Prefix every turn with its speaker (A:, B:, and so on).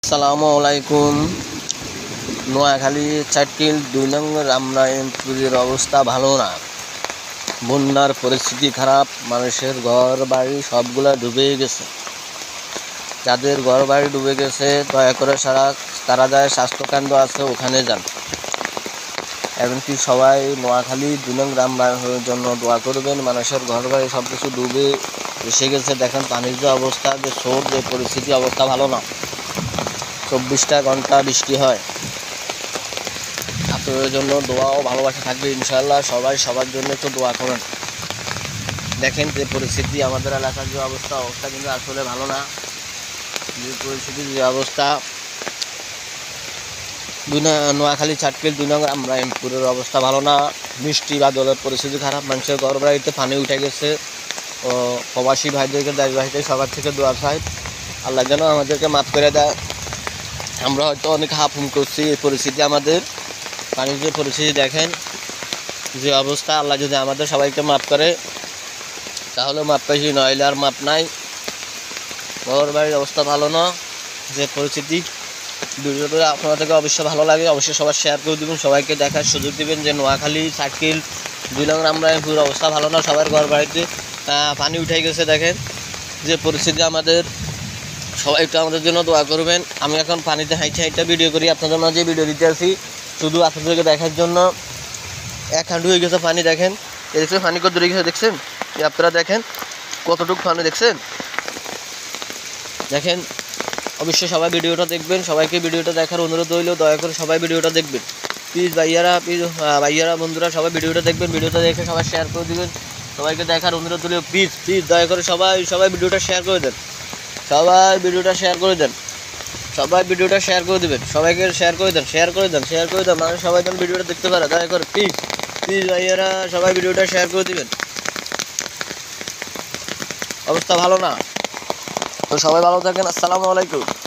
A: আসসালামু আলাইকুম। নোয়াখালী চাটকিল ২ নং রামনারায়ণপুরের অবস্থা ভালো না। বন্যার পরিস্থিতি খারাপ, মানুষের ঘর বাড়ি সবগুলা ডুবে গেছে। যাদের ঘর বাড়ি ডুবে গেছে দয়া করে তারা যায় স্বাস্থ্যকেন্দ্র আছে ওখানে যান। এমনকি সবাই নোয়াখালী ২ নং রামনারায়ণপুরের জন্য দোয়া করবেন। মানুষের ঘর বাড়ি সব কিছু ডুবে এসে গেছে। দেখেন পানির যে অবস্থা, যে স্রোত, যে পরিস্থিতি, অবস্থা ভালো না। ২৪টা ঘন্টা বৃষ্টি হয়। আপনাদের জন্য দোয়া ও ভালোবাসা থাকবে ইনশাআল্লাহ। সবাই সবার জন্য একটু দোয়া করেন। দেখেন যে পরিস্থিতি, আমাদের এলাকার যে অবস্থা কিন্তু আসলে ভালো না। যে পরিস্থিতির যে অবস্থা, নোয়াখালী চাটকিল ২ নং রামনারায়ণপুরের অবস্থা ভালো না। বৃষ্টি বাদলের পরিস্থিতি খারাপ, মানুষের ঘর বাড়িতে পানি উঠে গেছে। ও প্রবাসী ভাইদেরকে, দেশবাসীদের সবার থেকে দোয়া চাই, আল্লাহ যেন আমাদেরকে মাফ করে দেয়। আমরা হয়তো অনেক হাফুম করছি। এই পরিস্থিতি, আমাদের পানির যে পরিস্থিতি দেখেন, যে অবস্থা, আল্লাহ যদি আমাদের সবাইকে মাফ করে তাহলে মাপ পাইছি, নইলে আর মাপ নাই। ঘর বাড়ির অবস্থা ভালো না। যে পরিস্থিতি, ভিডিওটা আপনার থেকে অবশ্যই ভালো লাগে, অবশ্যই সবার শেয়ার করে দেবেন, সবাইকে দেখার সুযোগ দেবেন যে নোয়াখালী চাটকিল ২ নং রামনারায়ণপুরের অবস্থা ভালো না। সবার ঘর বাড়িতে পানি উঠে গেছে। দেখেন যে পরিস্থিতি, আমাদের সবাই একটু আমাদের জন্য দোয়া করবেন। আমি এখন পানিতে হাইটে ভিডিও করি, আপনাদের মাঝে ভিডিও দিতে আসি শুধু আপনাদেরকে দেখার জন্য। এক হাঁটু হয়ে গেছে পানি। দেখেন দেখছেন পানি কত দূরে গেছে, দেখছেন? আপনারা দেখেন কতটুকু পানি, দেখছেন? দেখেন অবশ্যই সবাই ভিডিওটা দেখবেন, সবাইকে ভিডিওটা দেখার অনুরোধ রইল। দয়া করে সবাই ভিডিওটা দেখবেন প্লিজ। ভাইয়ারা বন্ধুরা সবাই ভিডিওটা দেখবেন, ভিডিওটা দেখে সবাই শেয়ার করে দেবেন, সবাইকে দেখার অনুরোধ রইল। প্লিজ দয়া করে সবাই ভিডিওটা শেয়ার করে দেন, সবাই ভিডিওটা শেয়ার করে দেন, সবাই ভিডিওটা শেয়ার করে দেবেন, সবাইকে শেয়ার করে দেন, মানে সবাই যেন ভিডিওটা দেখতে পারে। দয়া করে প্লিজ ভাইয়ারা সবাই ভিডিওটা শেয়ার করে দিবেন। অবস্থা ভালো না, তো সবাই ভালো থাকেন। আসসালামু আলাইকুম।